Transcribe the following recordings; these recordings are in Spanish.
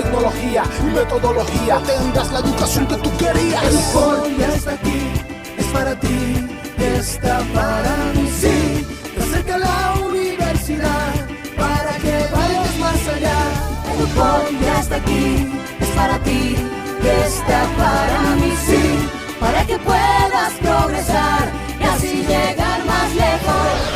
tecnología y metodología, tendrás la educación que tú querías. El Poli ya está aquí, es para ti, está para mí, sí. Te acerca a la universidad para que vayas más allá. El Poli ya está aquí, es para ti, está para mí, sí. Para que puedas progresar y así llegar más lejos.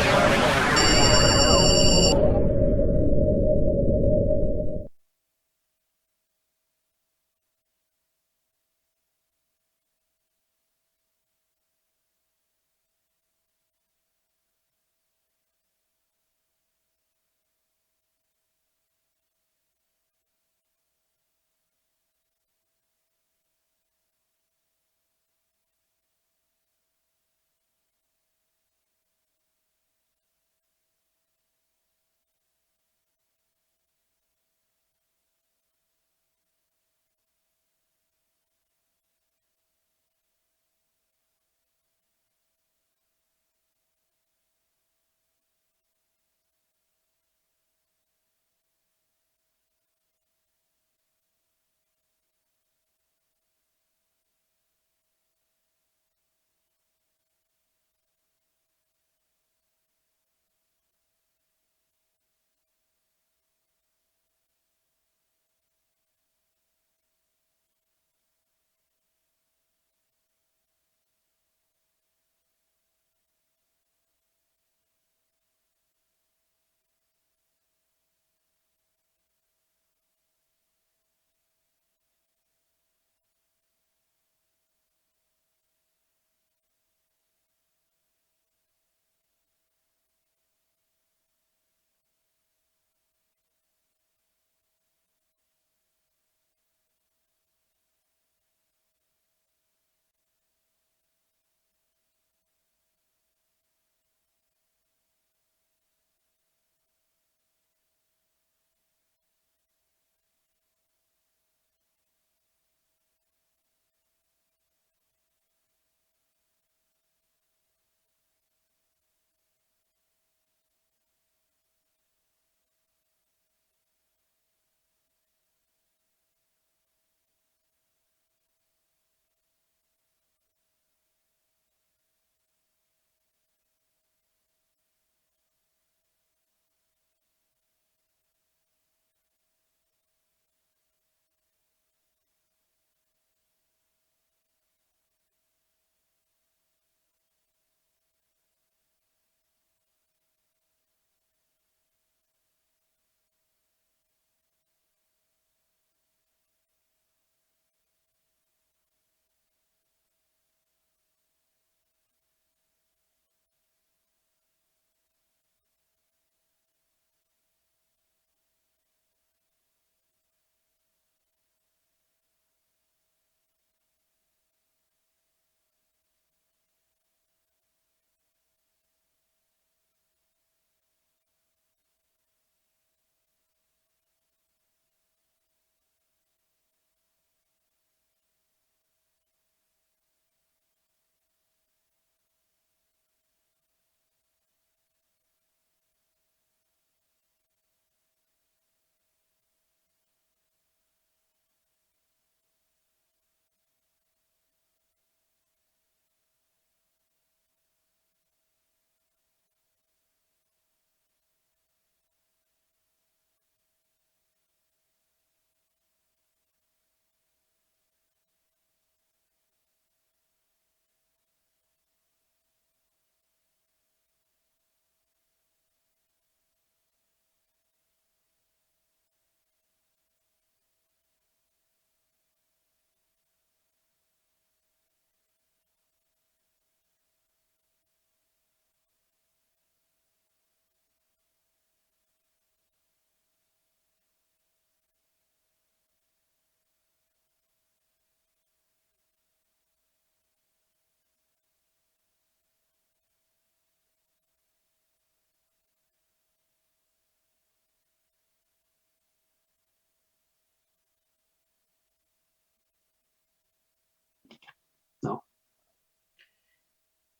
¿no?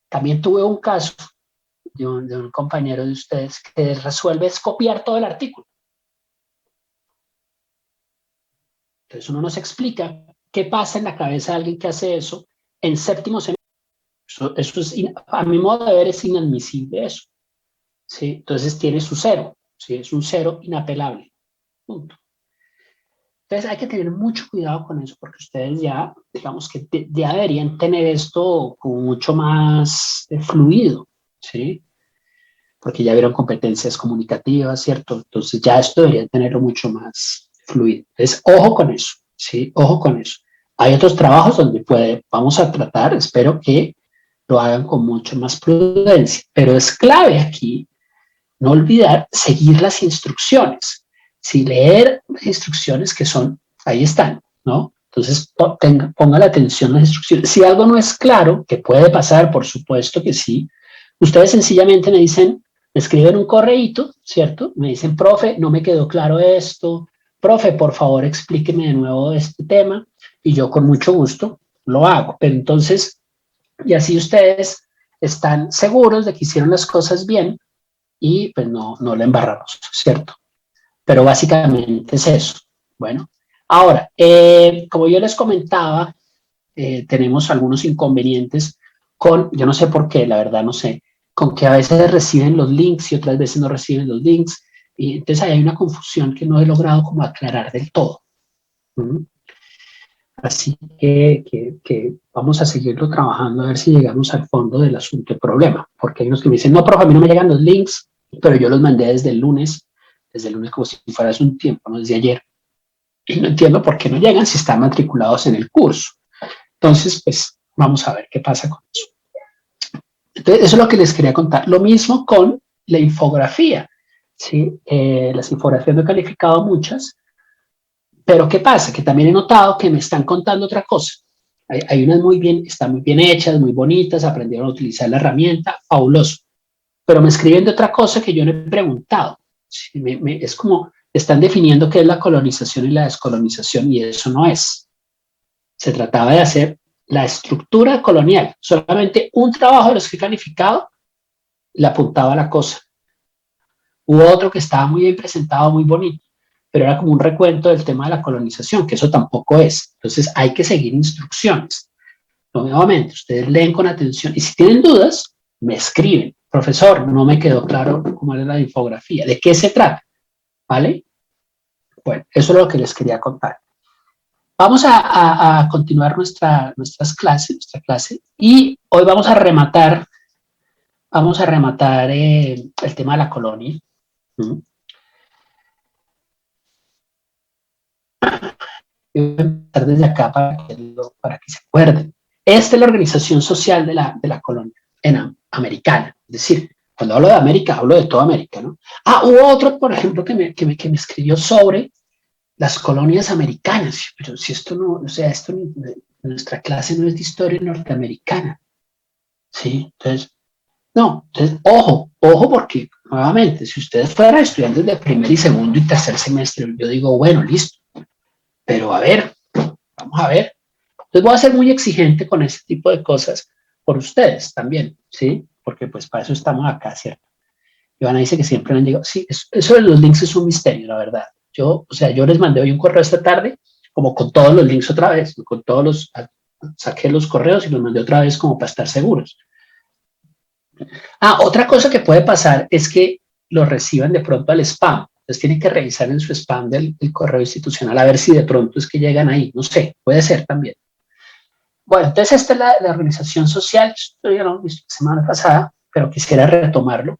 También tuve un caso de un compañero de ustedes que resuelve es copiar todo el artículo. Entonces uno nos explica qué pasa en la cabeza de alguien que hace eso en séptimo semestre. Eso es, a mi modo de ver, es inadmisible eso, ¿sí? Entonces tiene su cero, ¿sí? Es un cero inapelable, punto. Entonces hay que tener mucho cuidado con eso, porque ustedes ya, digamos que ya deberían tener esto como mucho más fluido, ¿sí? Porque ya vieron competencias comunicativas, ¿cierto? Entonces ya esto debería tenerlo mucho más fluido. Entonces, ojo con eso, ¿sí? Ojo con eso. Hay otros trabajos donde vamos a tratar, espero que lo hagan con mucho más prudencia, pero es clave aquí no olvidar seguir las instrucciones. Si leer las instrucciones que son, ahí están, ¿no? Entonces ponga la atención a las instrucciones. Si algo no es claro, que puede pasar, por supuesto que sí, ustedes sencillamente me dicen, me escriben un correíto, ¿cierto? Me dicen, profe, no me quedó claro esto, profe, por favor explíqueme de nuevo este tema, y yo con mucho gusto lo hago. Pero entonces, y así ustedes están seguros de que hicieron las cosas bien, y pues no la embarramos, ¿cierto? Pero básicamente es eso. Bueno, ahora, como yo les comentaba, tenemos algunos inconvenientes con, yo no sé por qué, la verdad no sé, con que a veces reciben los links y otras veces no reciben los links, y entonces ahí hay una confusión que no he logrado como aclarar del todo. ¿Mm? Así que vamos a seguirlo trabajando a ver si llegamos al fondo del asunto, el problema, porque hay unos que me dicen, no, profe, a mí no me llegan los links, pero yo los mandé desde el lunes como si fuera hace un tiempo, no desde ayer, y no entiendo por qué no llegan si están matriculados en el curso. Entonces, pues vamos a ver qué pasa con eso. Entonces, eso es lo que les quería contar. Lo mismo con la infografía, ¿sí? Las infografías no he calificado muchas, pero ¿qué pasa? Que también he notado que me están contando otra cosa. Hay unas están muy bien hechas, muy bonitas, aprendieron a utilizar la herramienta, fabuloso. Pero me escriben de otra cosa que yo no he preguntado. ¿Sí? Es como, están definiendo qué es la colonización y la descolonización, y eso no es. Se trataba de hacer la estructura colonial. Solamente un trabajo de los que he calificado le apuntaba a la cosa. Hubo otro que estaba muy bien presentado, muy bonito, pero era como un recuento del tema de la colonización, que eso tampoco es. Entonces hay que seguir instrucciones. Nuevamente, ustedes leen con atención y si tienen dudas, me escriben. Profesor, no me quedó claro cómo era la infografía. ¿De qué se trata? ¿Vale? Bueno, eso es lo que les quería contar. Vamos a continuar nuestra clase, y hoy vamos a rematar el tema de la colonia. Voy a empezar desde acá para que se acuerden. Esta es la organización social de la colonia americana. Es decir, cuando hablo de América, hablo de toda América, ¿no? Hubo otro, por ejemplo, que me escribió sobre las colonias americanas. Pero si esto no, o sea, nuestra clase no es de historia norteamericana. ¿Sí? Entonces, ojo, porque, nuevamente, si ustedes fueran estudiantes de primer y segundo y tercer semestre, yo digo, bueno, listo. Pero a ver, vamos a ver. Entonces voy a ser muy exigente con ese tipo de cosas por ustedes también, ¿sí? Porque pues para eso estamos acá, ¿cierto? Ivana dice que siempre me han llegado. Sí, eso de los links es un misterio, la verdad. Yo les mandé hoy un correo esta tarde, como con todos los links otra vez, saqué los correos y los mandé otra vez como para estar seguros. Otra cosa que puede pasar es que lo reciban de pronto al spam. Entonces tienen que revisar en su spam del correo institucional a ver si de pronto es que llegan ahí. No sé, puede ser también. Bueno, entonces esta es la organización social. Esto ya lo visto la semana pasada, pero quisiera retomarlo.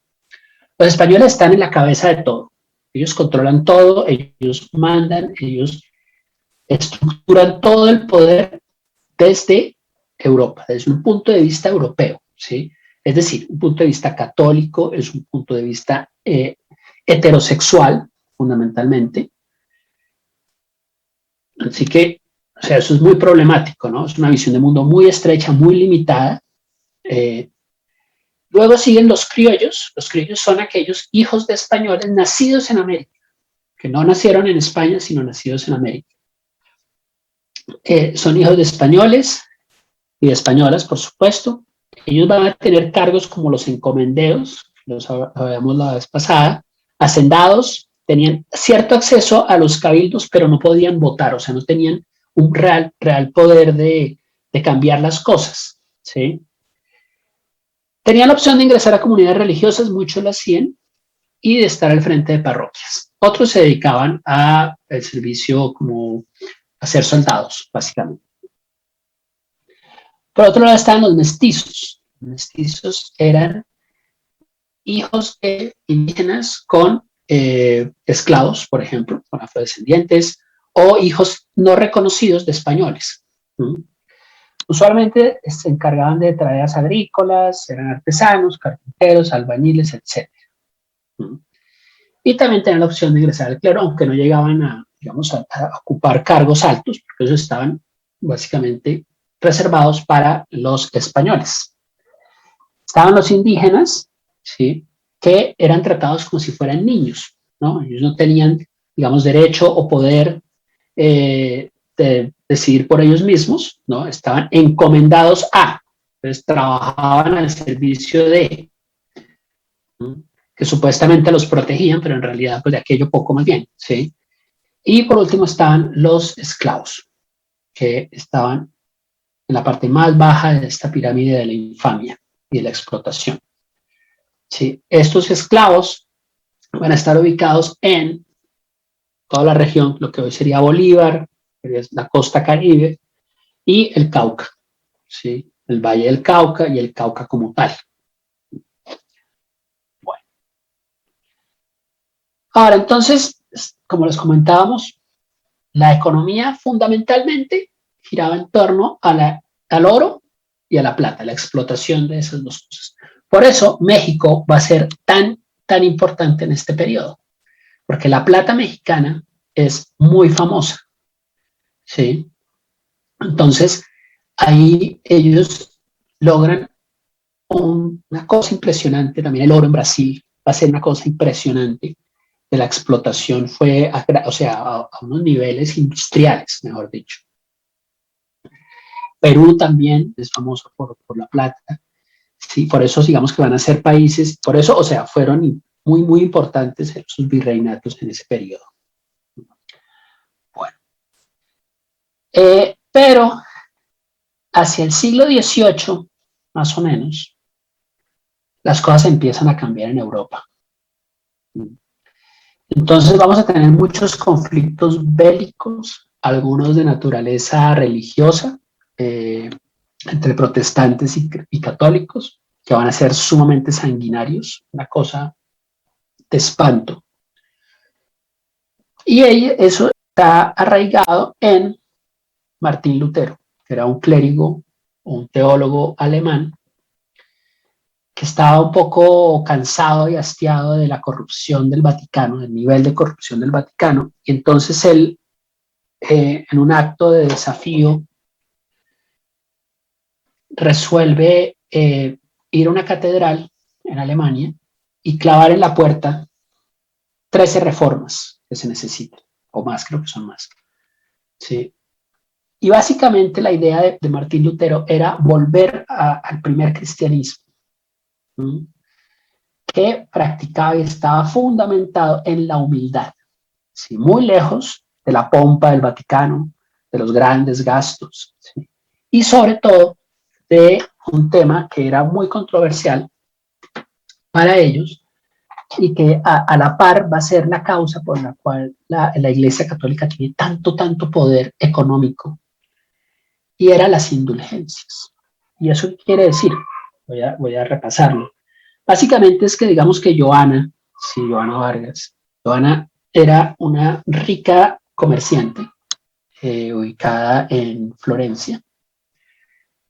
Los españoles están en la cabeza de todo. Ellos controlan todo, ellos mandan, ellos estructuran todo el poder desde Europa, desde un punto de vista europeo, ¿sí? Es decir, un punto de vista católico, es un punto de vista heterosexual, fundamentalmente. Así que, o sea, eso es muy problemático, ¿no? Es una visión de mundo muy estrecha, muy limitada. Luego siguen los criollos. Los criollos son aquellos hijos de españoles nacidos en América, que no nacieron en España, sino nacidos en América. Son hijos de españoles y de españolas, por supuesto. Ellos van a tener cargos como los encomenderos, los habíamos la vez pasada, hacendados, tenían cierto acceso a los cabildos, pero no podían votar, o sea, no tenían un real poder de cambiar las cosas, ¿sí? Tenían la opción de ingresar a comunidades religiosas, muchos lo hacían, y de estar al frente de parroquias. Otros se dedicaban al servicio como a ser soldados, básicamente. Por otro lado estaban los mestizos. Los mestizos eran hijos de indígenas con esclavos, por ejemplo, con afrodescendientes, o hijos no reconocidos de españoles. Usualmente se encargaban de tareas agrícolas, eran artesanos, carpinteros, albañiles, etc. Y también tenían la opción de ingresar al clero, aunque no llegaban a, digamos, a ocupar cargos altos, porque ellos estaban básicamente reservados para los españoles. Estaban los indígenas, ¿sí?, que eran tratados como si fueran niños, ¿no? Ellos no tenían, digamos, derecho o poder de decidir por ellos mismos, ¿no? Estaban encomendados a, entonces trabajaban al servicio de, ¿no?, que supuestamente los protegían, pero en realidad pues de aquello poco más bien, ¿sí? Y por último estaban los esclavos, que estaban en la parte más baja de esta pirámide de la infamia y de la explotación. ¿Sí? Estos esclavos van a estar ubicados en toda la región, lo que hoy sería Bolívar, que es la costa Caribe, y el Cauca, ¿sí?, el Valle del Cauca y el Cauca como tal. Bueno. Ahora, entonces, como les comentábamos, la economía fundamentalmente giraba en torno a al oro y a la plata, la explotación de esas dos cosas. Por eso México va a ser tan importante en este periodo, porque la plata mexicana es muy famosa, ¿sí? Entonces, ahí ellos logran una cosa impresionante, también el oro en Brasil va a ser una cosa impresionante, de la explotación fue, o sea, a unos niveles industriales, mejor dicho. Perú también es famoso por la plata, sí, por eso digamos que van a ser países, por eso, o sea, fueron muy importantes sus virreinatos en ese periodo. Bueno, pero hacia el siglo XVIII, más o menos, las cosas empiezan a cambiar en Europa. Entonces vamos a tener muchos conflictos bélicos, algunos de naturaleza religiosa, entre protestantes y católicos, que van a ser sumamente sanguinarios, una cosa de espanto. Y eso está arraigado en Martín Lutero, que era un clérigo, un teólogo alemán, que estaba un poco cansado y hastiado de la corrupción del Vaticano, del nivel de corrupción del Vaticano, y entonces él, en un acto de desafío, resuelve ir a una catedral en Alemania y clavar en la puerta 13 reformas que se necesitan, o más, creo que son más. ¿Sí? Y básicamente la idea de Martín Lutero era volver al primer cristianismo, ¿sí?, que practicaba y estaba fundamentado en la humildad, ¿sí?, muy lejos de la pompa del Vaticano, de los grandes gastos, ¿sí?, y sobre todo de un tema que era muy controversial para ellos y que a la par va a ser la causa por la cual la Iglesia Católica tiene tanto poder económico, y era las indulgencias. ¿Y eso qué quiere decir? Voy a repasarlo. Básicamente es que digamos que Joana Vargas, Joana era una rica comerciante ubicada en Florencia.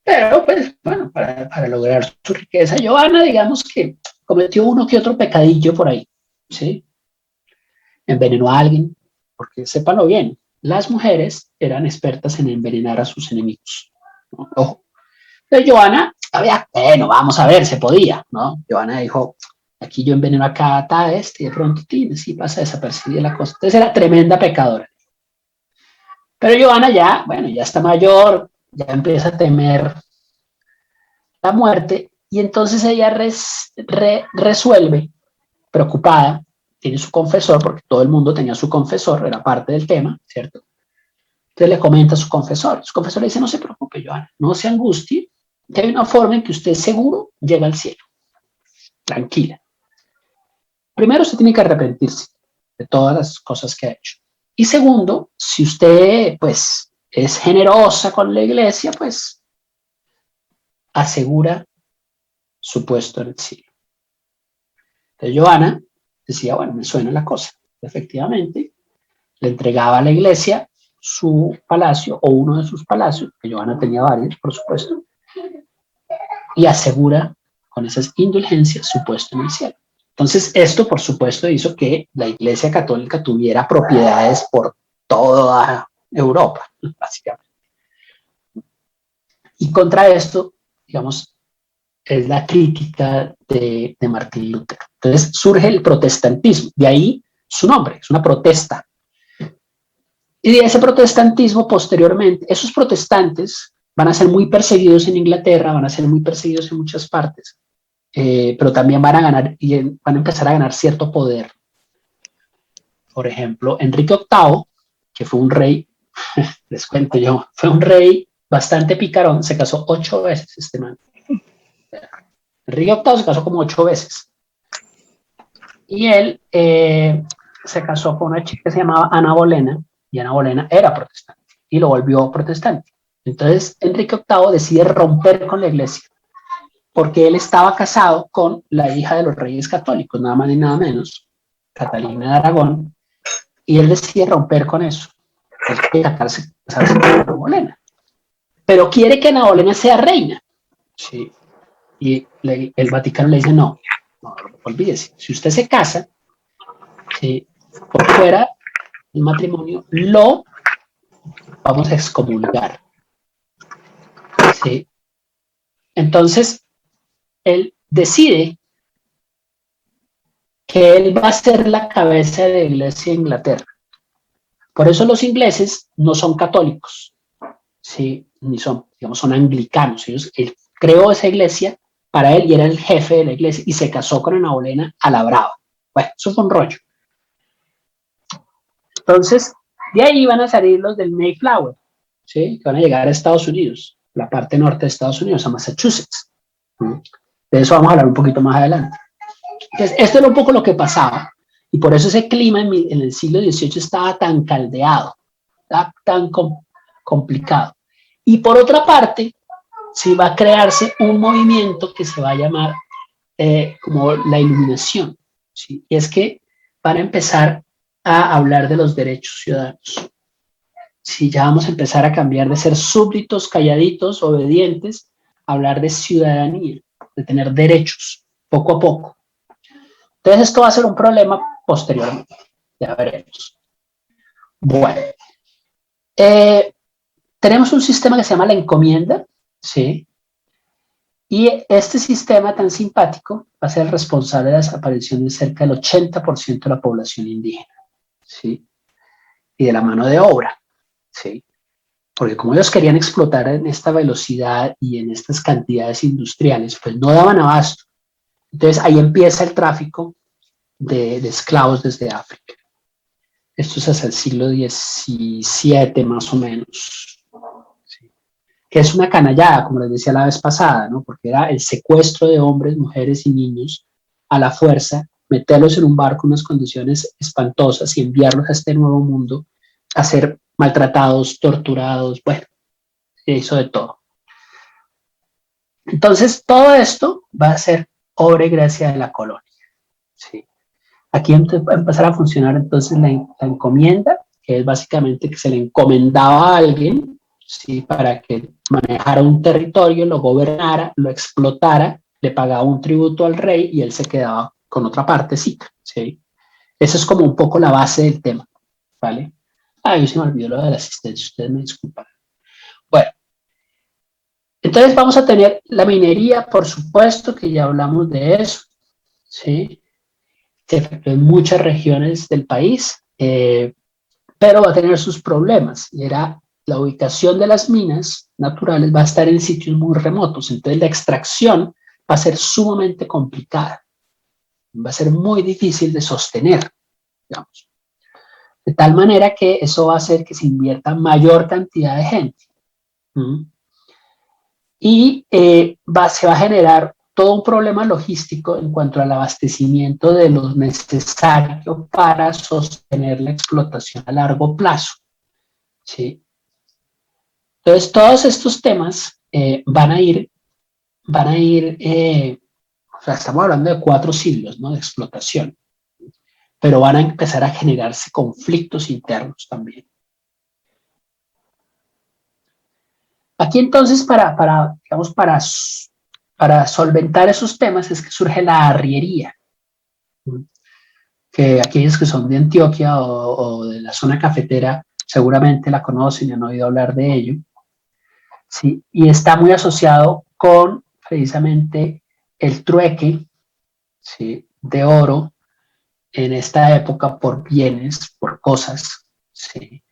Pero, pues, bueno, para lograr su riqueza, Joana, digamos que cometió uno que otro pecadillo por ahí, ¿sí? Envenenó a alguien, porque sépanlo bien, las mujeres eran expertas en envenenar a sus enemigos, ¿no? Ojo. Entonces, Joana, bueno, vamos a ver, se podía, ¿no? Joana dijo, aquí yo enveneno acá a y de pronto sí pasa desapercibida la cosa. Entonces era tremenda pecadora. Pero Joana ya, bueno, ya está mayor, ya empieza a temer la muerte, y entonces ella resuelve, preocupada, tiene su confesor, porque todo el mundo tenía su confesor, era parte del tema, ¿cierto? Entonces le comenta a su confesor le dice, no se preocupe, Johanna, no se angustie, que hay una forma en que usted seguro llega al cielo, tranquila. Primero, usted tiene que arrepentirse de todas las cosas que ha hecho. Y segundo, si usted, pues, es generosa con la iglesia, pues, asegura su puesto en el cielo. Entonces, Johanna decía, bueno, me suena la cosa. Efectivamente, le entregaba a la iglesia su palacio o uno de sus palacios, que Johanna tenía varios, por supuesto, y asegura con esas indulgencias su puesto en el cielo. Entonces, esto, por supuesto, hizo que la Iglesia Católica tuviera propiedades por toda Europa, básicamente. Y contra esto, digamos, es la crítica de Martín Lutero. Entonces, surge el protestantismo, de ahí su nombre, es una protesta. Y de ese protestantismo, posteriormente, esos protestantes van a ser muy perseguidos en Inglaterra, van a ser muy perseguidos en muchas partes, pero también van a ganar y van a empezar a ganar cierto poder. Por ejemplo, Enrique VIII, que fue un rey, les cuento yo, fue un rey bastante picarón, se casó 8 veces este man. Enrique VIII se casó como 8 veces. Y él se casó con una chica que se llamaba Ana Bolena, y Ana Bolena era protestante, y lo volvió protestante. Entonces, Enrique VIII decide romper con la iglesia, porque él estaba casado con la hija de los reyes católicos, nada más ni nada menos, Catalina de Aragón, y él decide romper con eso. Él quiere casarse con Ana Bolena, pero quiere que Ana Bolena sea reina. Sí. Y el Vaticano le dice, no, olvídese, si usted se casa, sí, por fuera del matrimonio, lo vamos a excomulgar. Sí. Entonces, él decide que él va a ser la cabeza de la iglesia de Inglaterra. Por eso los ingleses no son católicos, ¿sí? Ni son, digamos, son anglicanos. Él creó esa iglesia para él y era el jefe de la iglesia y se casó con Ana Bolena a la brava. Bueno, eso fue un rollo. Entonces, de ahí van a salir los del Mayflower, ¿sí? Que van a llegar a Estados Unidos, la parte norte de Estados Unidos, a Massachusetts. De eso vamos a hablar un poquito más adelante. Entonces, esto era un poco lo que pasaba. Y por eso ese clima en el siglo XVIII estaba tan caldeado, estaba tan complicado. Y por otra parte, sí va a crearse un movimiento que se va a llamar como la iluminación, ¿sí? Y es que van a empezar a hablar de los derechos ciudadanos. Sí, ya vamos a empezar a cambiar de ser súbditos, calladitos, obedientes, a hablar de ciudadanía, de tener derechos, poco a poco. Entonces esto va a ser un problema posteriormente, ya veremos. Bueno, tenemos un sistema que se llama la encomienda, ¿sí? Y este sistema tan simpático va a ser el responsable de la desaparición de cerca del 80% de la población indígena, ¿sí? Y de la mano de obra, ¿sí? Porque como ellos querían explotar en esta velocidad y en estas cantidades industriales, pues no daban abasto. Entonces ahí empieza el tráfico de esclavos desde África. Esto es hasta el siglo XVII más o menos, ¿sí? Que es una canallada, como les decía la vez pasada, ¿no? Porque era el secuestro de hombres, mujeres y niños a la fuerza, meterlos en un barco en unas condiciones espantosas y enviarlos a este nuevo mundo a ser maltratados, torturados, bueno, se hizo de todo. Entonces, todo esto va a ser obra y gracia de la colonia, ¿sí? Aquí va a empezar a funcionar entonces la encomienda, que es básicamente que se le encomendaba a alguien, ¿sí? Para que manejara un territorio, lo gobernara, lo explotara, le pagaba un tributo al rey y él se quedaba con otra partecita, ¿sí? Eso es como un poco la base del tema, ¿vale? Yo se me olvidó lo de la asistencia, ustedes me disculpan. Bueno, entonces vamos a tener la minería, por supuesto que ya hablamos de eso, ¿sí? Se efectuó en muchas regiones del país, pero va a tener sus problemas. Y era la ubicación de las minas naturales va a estar en sitios muy remotos, entonces la extracción va a ser sumamente complicada, va a ser muy difícil de sostener, digamos. De tal manera que eso va a hacer que se invierta mayor cantidad de gente. Y se va a generar todo un problema logístico en cuanto al abastecimiento de lo necesario para sostener la explotación a largo plazo. ¿Sí? Entonces, todos estos temas van a ir, o sea, estamos hablando de 4 siglos, ¿no?, de explotación, pero van a empezar a generarse conflictos internos también. Aquí entonces, para solventar esos temas es que surge la arriería, que aquellos que son de Antioquia o de la zona cafetera seguramente la conocen y han oído hablar de ello. ¿Sí? Y está muy asociado con precisamente el trueque, ¿sí?, de oro en esta época por bienes, por cosas, ¿sí?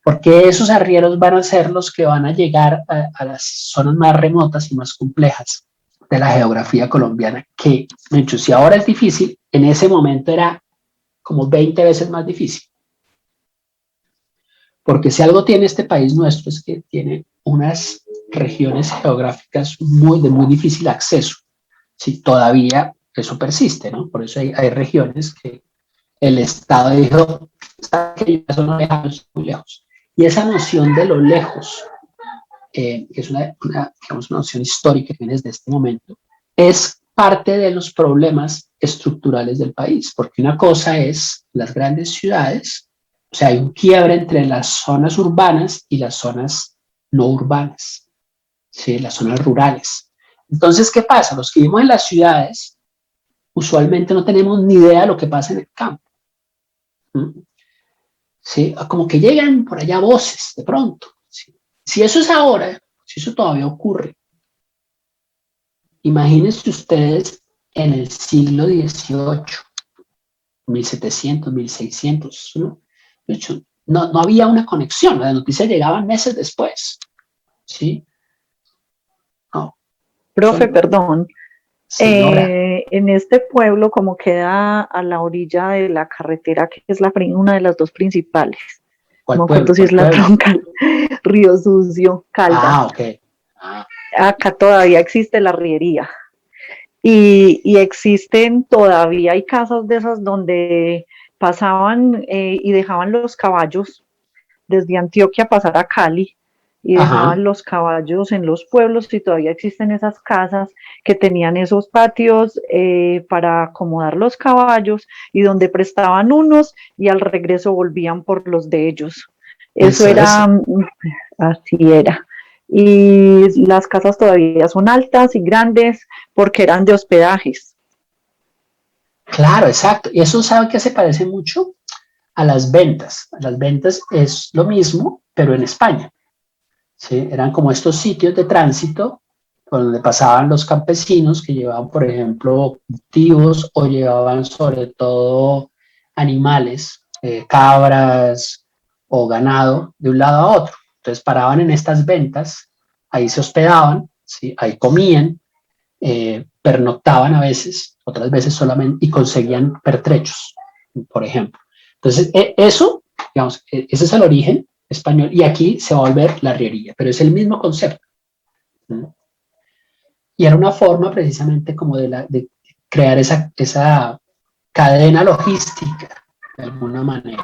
Porque esos arrieros van a ser los que van a llegar a las zonas más remotas y más complejas de la geografía colombiana, que, de hecho, si ahora es difícil, en ese momento era como 20 veces más difícil. Porque si algo tiene este país nuestro es que tiene unas regiones geográficas de muy difícil acceso. Si todavía eso persiste, ¿no? Por eso hay regiones que el Estado dijo, eso no dejamos muy lejos. Y esa noción de lo lejos, que es digamos, una noción histórica que viene desde este momento, es parte de los problemas estructurales del país, porque una cosa es las grandes ciudades, o sea, hay un quiebre entre las zonas urbanas y las zonas no urbanas, ¿sí?, las zonas rurales. Entonces, ¿qué pasa? Los que vivimos en las ciudades, usualmente no tenemos ni idea de lo que pasa en el campo. ¿Sí? Como que llegan por allá voces de pronto. ¿Sí? Si eso es ahora, si eso todavía ocurre, imagínense ustedes en el siglo XVIII, 1700, 1600, ¿no? De hecho, no había una conexión, las noticias llegaban meses después. ¿Sí? No. Profe, perdón. Señora. En este pueblo, como queda a la orilla de la carretera, que es una de las dos principales, ¿Cuál no me pueblo? acuerdo si es la Troncal, Río Sucio, Caldas. Ah, ok. Acá todavía existe la arriería. Y existen todavía, hay casas de esas donde pasaban y dejaban los caballos desde Antioquia a pasar a Cali, y dejaban los caballos en los pueblos, y todavía existen esas casas que tenían esos patios para acomodar los caballos, y donde prestaban unos y al regreso volvían por los de ellos. Eso era, así era. Y las casas todavía son altas y grandes porque eran de hospedajes. Claro, exacto. Y eso, ¿sabe qué se parece mucho? A las ventas. Las ventas es lo mismo, pero en España. ¿Sí? Eran como estos sitios de tránsito por donde pasaban los campesinos que llevaban, por ejemplo, cultivos o llevaban sobre todo animales, cabras o ganado de un lado a otro. Entonces paraban en estas ventas, ahí se hospedaban, ¿sí?, ahí comían, pernoctaban a veces, otras veces solamente, y conseguían pertrechos, por ejemplo. Entonces, eso, digamos, ese es el origen español, y aquí se va a volver la arriería, pero es el mismo concepto. ¿No? Y era una forma precisamente como de crear esa cadena logística, de alguna manera.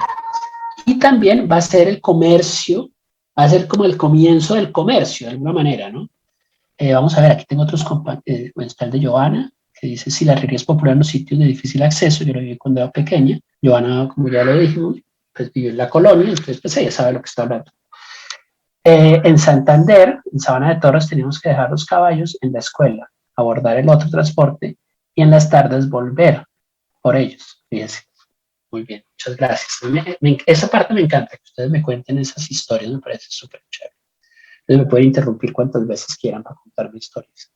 Y también va a ser el comercio, va a ser como el comienzo del comercio, de alguna manera, ¿no? Vamos a ver, aquí tengo otros compañeros, está el de Joana, que dice, si la arriería es popular en los sitios de difícil acceso, yo lo viví cuando era pequeña. Joana, como ya lo dijimos, pues vive en la colonia, entonces pues ella sabe lo que está hablando. En Santander, en Sabana de Torres, teníamos que dejar los caballos en la escuela, abordar el otro transporte y en las tardes volver por ellos. Fíjense. Muy bien, muchas gracias. Esa parte me encanta, que ustedes me cuenten esas historias, me parece súper chévere. Entonces me pueden interrumpir cuantas veces quieran para contarme historias.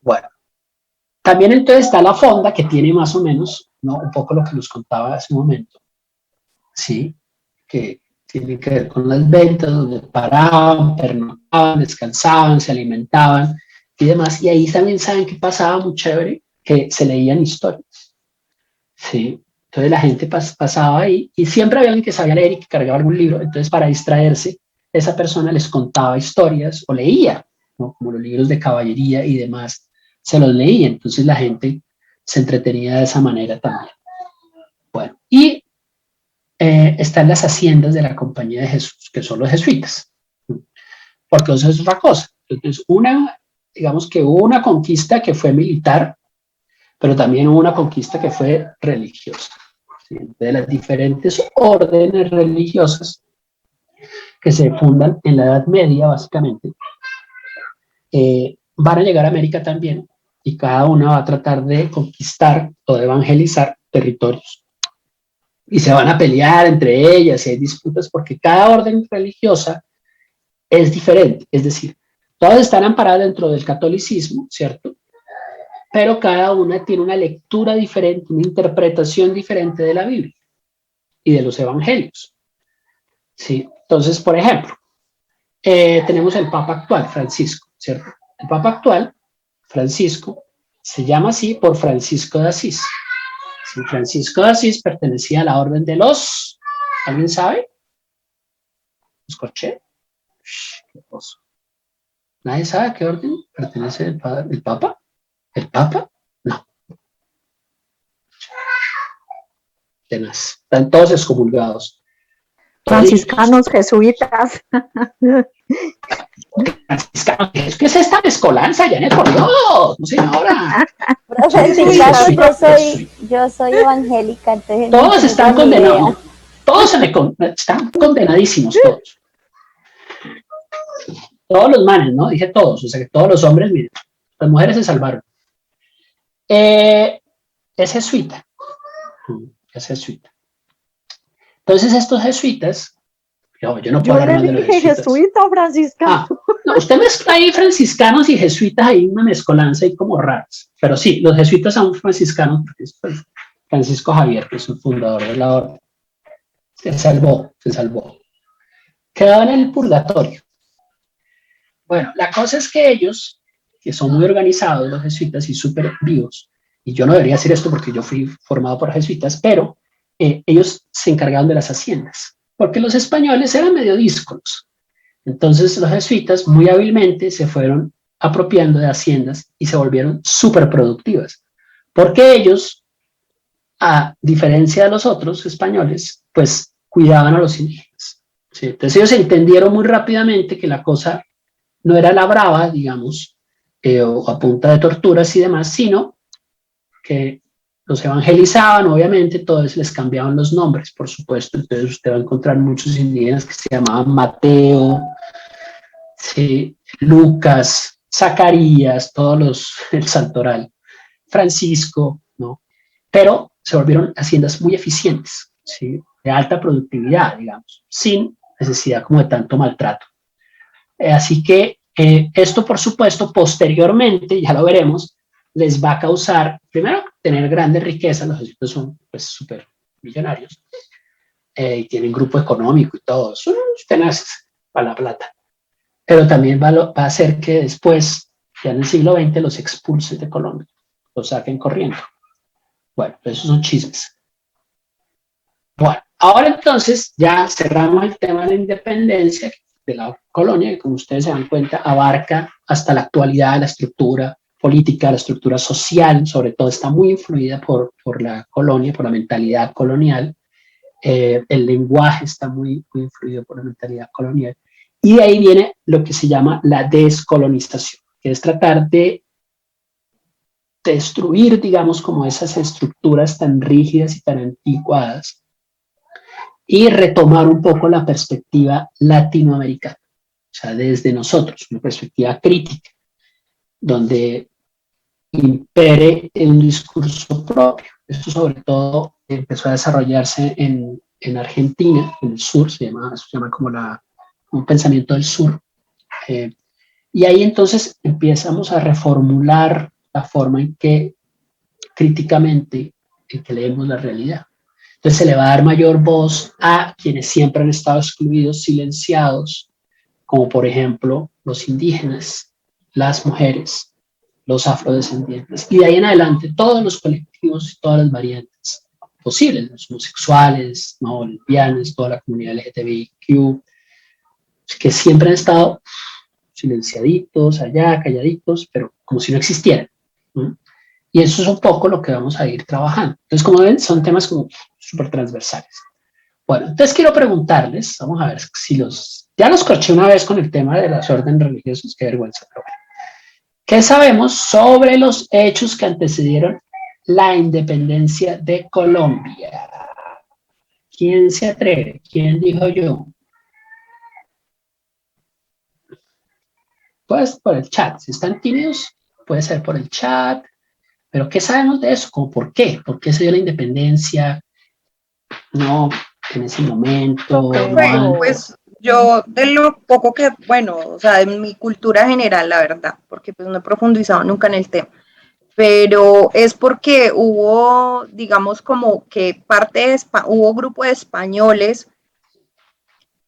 Bueno, también entonces está la fonda, que tiene más o menos, ¿no?, un poco lo que nos contaba hace un momento, ¿sí?, que tiene que ver con las ventas, donde paraban, pernoctaban, descansaban, se alimentaban y demás. Y ahí también saben que pasaba muy chévere, que se leían historias. Sí, entonces la gente pasaba ahí y siempre había alguien que sabía leer y que cargaba algún libro, entonces para distraerse, esa persona les contaba historias o leía, ¿no? Como los libros de caballería y demás, se los leía, entonces la gente se entretenía de esa manera también. Bueno, y están las haciendas de la Compañía de Jesús, que son los jesuitas, porque eso es otra cosa. Entonces, digamos que hubo una conquista que fue militar, pero también hubo una conquista que fue religiosa. ¿Sí? De las diferentes órdenes religiosas que se fundan en la Edad Media, básicamente, van a llegar a América también, y cada una va a tratar de conquistar o de evangelizar territorios. Y se van a pelear entre ellas, y hay disputas, porque cada orden religiosa es diferente, es decir, todas están amparadas dentro del catolicismo, ¿cierto? Pero cada una tiene una lectura diferente, una interpretación diferente de la Biblia y de los evangelios. ¿Sí? Entonces, por ejemplo, tenemos el Papa actual, Francisco, ¿cierto? El Papa actual, Francisco, se llama así por Francisco de Asís. Sí, Francisco de Asís pertenecía a la orden de los, ¿alguien sabe? ¿Escuché? ¿Qué cosa? ¿Nadie sabe a qué orden pertenece el Papa? ¿El Papa? No. Tenaz. Están todos excomulgados. Franciscanos, jesuitas. Franciscanos, ¿qué es esta mezcolanza, Janet? Por Dios, no señora. Profe, sí, claro, yo soy evangélica, entonces todos están condenados. Todos están condenadísimos, todos. Todos los manes, ¿no? Dije todos, o sea que todos los hombres, miren, las mujeres se salvaron. Es jesuita. Es jesuita. Entonces estos jesuitas, yo no puedo hablar más de los jesuitas. ¿Jesuita o franciscano? No, usted mezcla ahí franciscanos y jesuitas, hay una mezcolanza ahí como raras. Pero sí, los jesuitas son franciscanos, porque es Francisco Javier, que es el fundador de la orden. Se salvó. Quedaba en el purgatorio. Bueno, la cosa es que ellos, que son muy organizados, los jesuitas, y súper vivos, y yo no debería hacer esto porque yo fui formado por jesuitas, pero ellos se encargaban de las haciendas, porque los españoles eran medio díscolos. Entonces los jesuitas muy hábilmente se fueron apropiando de haciendas y se volvieron súper productivas, porque ellos, a diferencia de los otros españoles, pues cuidaban a los indígenas. ¿Sí? Entonces ellos entendieron muy rápidamente que la cosa no era la brava, digamos, o a punta de torturas y demás, sino que los evangelizaban, obviamente, todos les cambiaban los nombres, por supuesto. Entonces usted va a encontrar muchos indígenas que se llamaban Mateo, ¿sí? Lucas, Zacarías, el santoral, Francisco, ¿no? Pero se volvieron haciendas muy eficientes, ¿sí? De alta productividad, digamos, sin necesidad como de tanto maltrato. Así que esto, por supuesto, posteriormente, ya lo veremos, les va a causar, primero, tener grandes riquezas. Los jesuitas son pues súper millonarios y tienen grupo económico y todo, son tenaces para la plata, pero también va a hacer que después, ya en el siglo XX, los expulsen de Colombia, los saquen corriendo. Bueno, esos son chismes. Bueno, ahora entonces ya cerramos el tema de la independencia de la colonia, que como ustedes se dan cuenta abarca hasta la actualidad, la estructura política, la estructura social, sobre todo está muy influida por la colonia, por la mentalidad colonial. El lenguaje está muy influido por la mentalidad colonial. Y de ahí viene lo que se llama la descolonización, que es tratar de destruir, digamos, como esas estructuras tan rígidas y tan anticuadas y retomar un poco la perspectiva latinoamericana, o sea, desde nosotros, una perspectiva crítica, donde impere un discurso propio. Esto sobre todo empezó a desarrollarse en Argentina, en el sur, eso se llama como un pensamiento del sur. Y ahí entonces empezamos a reformular la forma en que críticamente en que leemos la realidad. Entonces se le va a dar mayor voz a quienes siempre han estado excluidos, silenciados, como por ejemplo los indígenas, las mujeres, los afrodescendientes, y de ahí en adelante todos los colectivos y todas las variantes posibles, los homosexuales, no, lesbianas, toda la comunidad LGTBIQ, que siempre han estado silenciaditos, allá, calladitos, pero como si no existieran, ¿no? Y eso es un poco lo que vamos a ir trabajando. Entonces, como ven, son temas como súper transversales. Bueno, entonces quiero preguntarles, vamos a ver si ya los corché una vez con el tema de las órdenes religiosas, qué vergüenza, pero bueno. ¿Qué sabemos sobre los hechos que antecedieron la independencia de Colombia? ¿Quién se atreve? ¿Quién dijo yo? Pues por el chat, si están tímidos, puede ser por el chat, pero ¿qué sabemos de eso? ¿Cómo por qué? ¿Por qué se dio la independencia? No, en ese momento. Bueno, pues yo de lo poco que, bueno, o sea, de mi cultura general, la verdad, porque pues no he profundizado nunca en el tema, pero es porque hubo, digamos, como que hubo grupo de españoles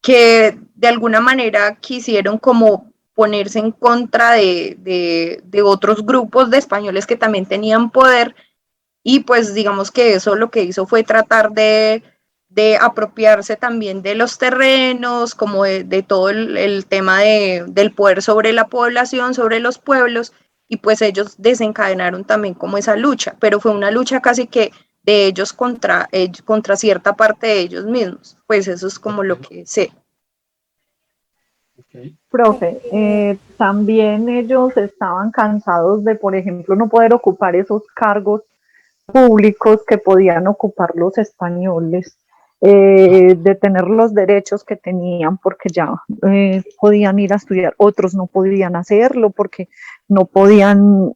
que de alguna manera quisieron como ponerse en contra de otros grupos de españoles que también tenían poder, y pues digamos que eso lo que hizo fue tratar de apropiarse también de los terrenos, como de todo el tema del poder sobre la población, sobre los pueblos, y pues ellos desencadenaron también como esa lucha, pero fue una lucha casi que de ellos contra cierta parte de ellos mismos, pues eso es como lo que sé. Okay. Profe, también ellos estaban cansados de, por ejemplo, no poder ocupar esos cargos públicos que podían ocupar los españoles, de tener los derechos que tenían, porque ya podían ir a estudiar, otros no podían hacerlo porque no podían,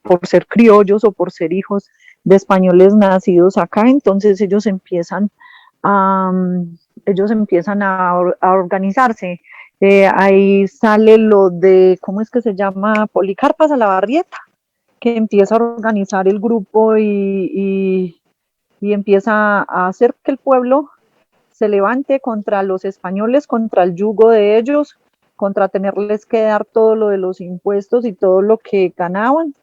por ser criollos o por ser hijos de españoles nacidos acá. Entonces ellos empiezan a organizarse. Ahí sale lo de, ¿cómo es que se llama? Policarpa Salabarrieta, que empieza a organizar el grupo y empieza a hacer que el pueblo se levante contra los españoles, contra el yugo de ellos, contra tenerles que dar todo lo de los impuestos y todo lo que ganaban,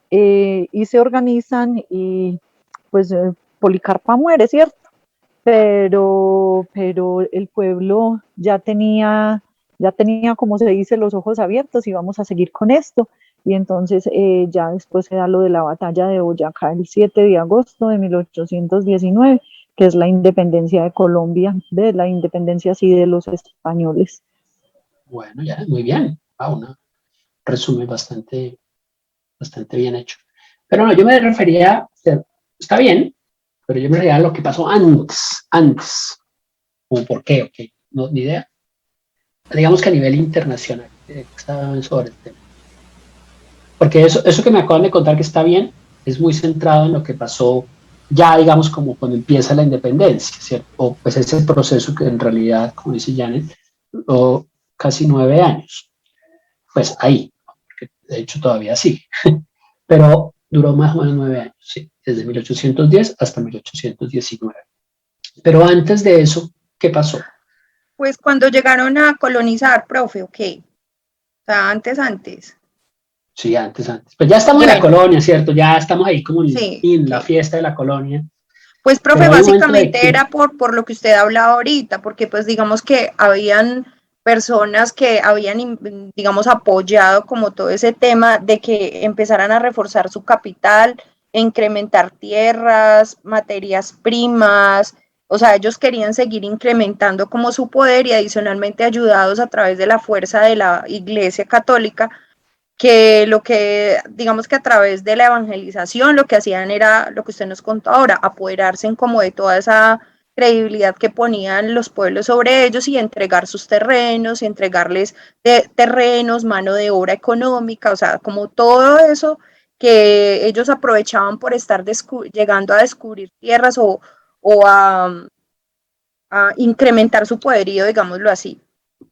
y se organizan y pues Policarpa muere, ¿cierto? Pero el pueblo ya tenía, como se dice, los ojos abiertos y vamos a seguir con esto. Y entonces ya después se da lo de la batalla de Boyacá el 7 de agosto de 1819, que es la independencia de Colombia, de la independencia así de los españoles. Bueno, ya, muy bien. Wow, un resumen bastante bien hecho. Pero no, yo me refería, está bien, pero yo me refería a lo que pasó antes. ¿Cómo por qué? Ok, no, ni idea. Digamos que a nivel internacional, está sobre el tema. Porque eso que me acaban de contar que está bien, es muy centrado en lo que pasó ya, digamos, como cuando empieza la independencia, ¿cierto? O pues ese proceso que en realidad, como dice Janet, duró casi 9 años. Pues ahí, porque de hecho todavía sigue. Pero duró más o menos 9 años, sí, desde 1810 hasta 1819. Pero antes de eso, ¿qué pasó? Pues cuando llegaron a colonizar, profe, ok. O sea, antes. Sí, antes. Pues ya estamos en la colonia, ¿cierto? Ya estamos ahí como sí, en la fiesta de la colonia. Pues, profe, básicamente era por lo que usted hablaba ahorita, porque pues digamos que habían personas que habían, digamos, apoyado como todo ese tema de que empezaran a reforzar su capital, incrementar tierras, materias primas, o sea, ellos querían seguir incrementando como su poder y adicionalmente ayudados a través de la fuerza de la Iglesia Católica, que digamos que a través de la evangelización lo que hacían era lo que usted nos contó ahora, apoderarse en como de toda esa credibilidad que ponían los pueblos sobre ellos y entregar sus terrenos y entregarles terrenos, mano de obra económica, o sea, como todo eso que ellos aprovechaban por estar llegando a descubrir tierras o a incrementar su poderío, digámoslo así.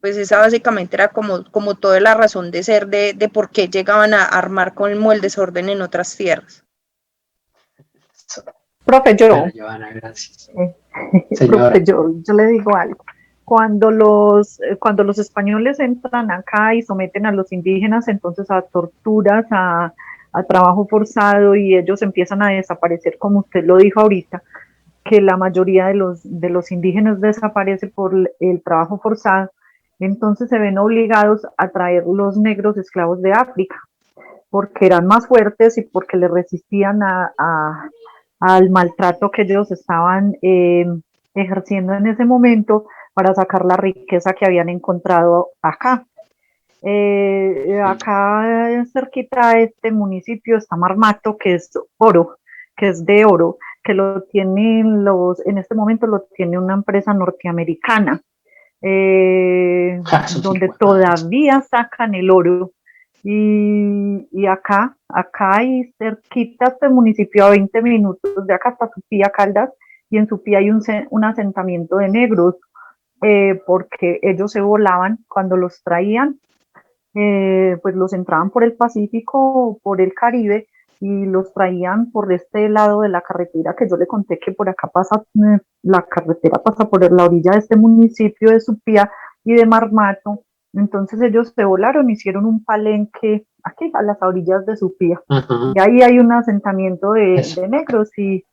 Pues esa básicamente era como toda la razón de ser de por qué llegaban a armar como el desorden en otras tierras. Profe, Johanna, gracias. Profe, yo le digo algo. Cuando los españoles entran acá y someten a los indígenas entonces a torturas, a a trabajo forzado y ellos empiezan a desaparecer, como usted lo dijo ahorita, que la mayoría de los indígenas desaparece por el trabajo forzado, entonces se ven obligados a traer los negros esclavos de África, porque eran más fuertes y porque le resistían al maltrato que ellos estaban ejerciendo en ese momento para sacar la riqueza que habían encontrado acá. Acá cerquita de este municipio está Marmato, que es oro, que es de oro, que lo tienen en este momento lo tiene una empresa norteamericana, donde todavía sacan el oro. Y acá hay cerquita este municipio a 20 minutos de acá está Supía, Caldas, y en Supía hay un asentamiento de negros, porque ellos se volaban cuando los traían, pues los entraban por el Pacífico, por el Caribe, y los traían por este lado de la carretera que yo le conté que por acá pasa, la carretera pasa por la orilla de este municipio de Supía y de Marmato. Entonces ellos se volaron, hicieron un palenque aquí a las orillas de Supía. Y ahí hay un asentamiento de negros y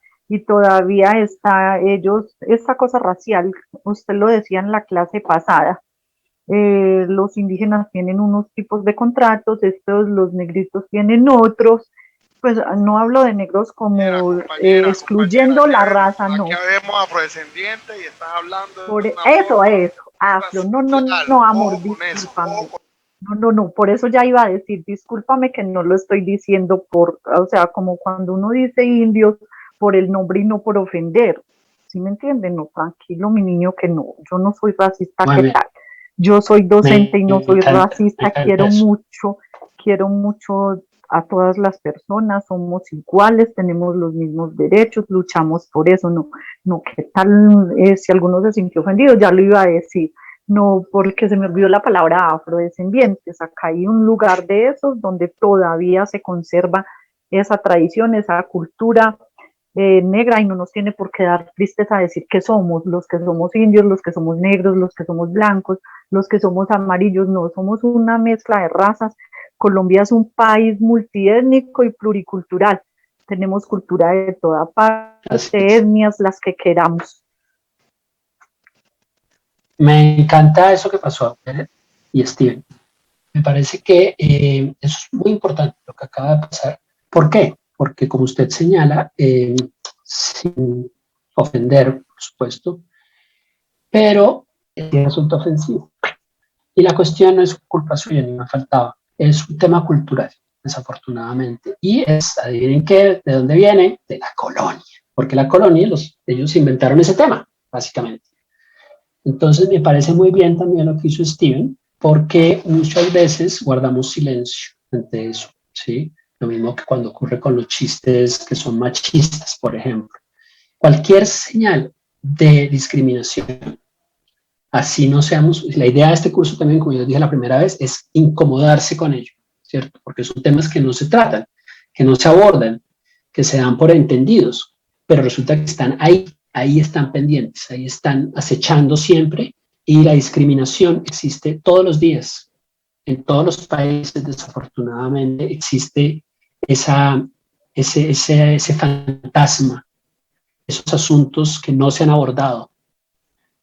todavía está esta cosa racial, usted lo decía en la clase pasada. Los indígenas tienen unos tipos de contratos, los negritos tienen otros, pues no hablo de negros como excluyendo la raza, no. Aquí vemos afrodescendientes y estás hablando por eso, afro, no, amor, discúlpame. No, por eso ya iba a decir, discúlpame que no lo estoy diciendo o sea, como cuando uno dice indios por el nombre y no por ofender, ¿sí me entienden? No, tranquilo, mi niño, que no, yo no soy racista, ¿qué tal? Yo soy docente y no soy racista, quiero mucho a todas las personas, somos iguales, tenemos los mismos derechos, luchamos por eso, no, ¿qué tal? Si alguno se sintió ofendido, ya lo iba a decir, no, porque se me olvidó la palabra afrodescendientes, acá hay un lugar de esos donde todavía se conserva esa tradición, esa cultura negra, y no nos tiene por qué dar tristeza decir que somos, los que somos indios, los que somos negros, los que somos blancos, los que somos amarillos, no, somos una mezcla de razas. Colombia es un país multiétnico y pluricultural, tenemos cultura de toda parte, etnias, las que queramos. Me encanta eso que pasó y Steven. Me parece que eso es muy importante lo que acaba de pasar. ¿Por qué? Porque como usted señala, sin ofender, por supuesto, pero es un asunto ofensivo. Y la cuestión no es culpa suya, ni me faltaba, es un tema cultural, desafortunadamente. Y adivinen qué, ¿de dónde viene? De la colonia, porque la colonia, ellos inventaron ese tema, básicamente. Entonces me parece muy bien también lo que hizo Steven, porque muchas veces guardamos silencio ante eso, ¿sí? Lo mismo que cuando ocurre con los chistes que son machistas, por ejemplo. Cualquier señal de discriminación, así no seamos, la idea de este curso también, como yo dije la primera vez, es incomodarse con ello, ¿cierto? Porque son temas que no se tratan, que no se abordan, que se dan por entendidos, pero resulta que están ahí están pendientes, ahí están acechando siempre, y la discriminación existe todos los días. En todos los países, desafortunadamente, existe ese fantasma, esos asuntos que no se han abordado.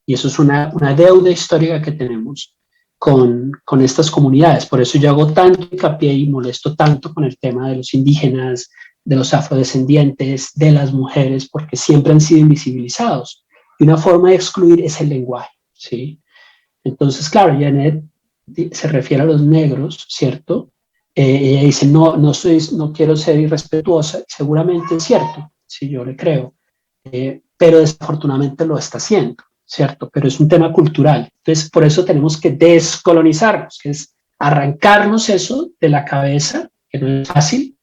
Y eso es una deuda histórica que tenemos con estas comunidades. Por eso yo hago tanto hincapié y molesto tanto con el tema de los indígenas, de los afrodescendientes, de las mujeres, porque siempre han sido invisibilizados. Y una forma de excluir es el lenguaje, ¿sí? Entonces, claro, Janet se refiere a los negros, ¿cierto? Ella dice, no quiero ser irrespetuosa, seguramente es cierto, sí, yo le creo, pero desafortunadamente lo está haciendo, ¿cierto? Pero es un tema cultural, entonces por eso tenemos que descolonizarnos, que es arrancarnos eso de la cabeza, que no es fácil,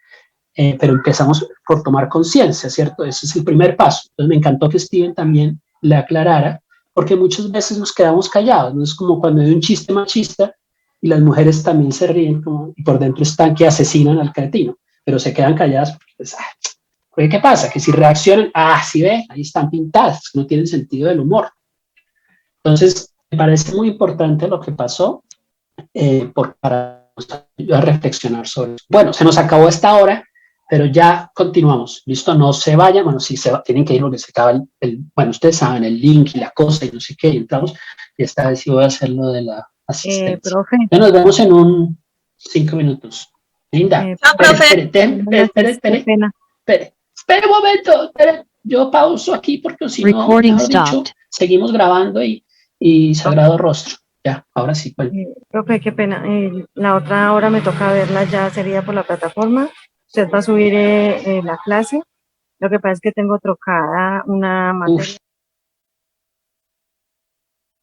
pero empezamos por tomar conciencia, ¿cierto? Ese es el primer paso. Entonces me encantó que Steven también le aclarara, porque muchas veces nos quedamos callados, ¿no? Es como cuando hay un chiste machista y las mujeres también se ríen y por dentro están que asesinan al cretino, pero se quedan calladas porque ¿qué pasa? Que si reaccionan, sí ve, ahí están pintadas, no tienen sentido del humor. Entonces, me parece muy importante lo que pasó para a reflexionar sobre eso. Bueno, se nos acabó esta hora, pero ya continuamos. Listo, no se vayan. Bueno, sí, tienen que ir porque se acaba bueno, ustedes saben, el link y la cosa y no sé qué, y entramos. Y esta vez sí voy a hacer lo de la asistencia. Profe. Ya nos vemos en 5 minutos. Linda, espere un momento, yo pauso aquí porque si no, mejor dicho, seguimos grabando y Sagrado Rostro. Ya, ahora sí. Bueno. Profe, qué pena. La otra hora me toca verla, ya sería por la plataforma. Usted va a subir la clase. Lo que pasa es que tengo trocada una materia.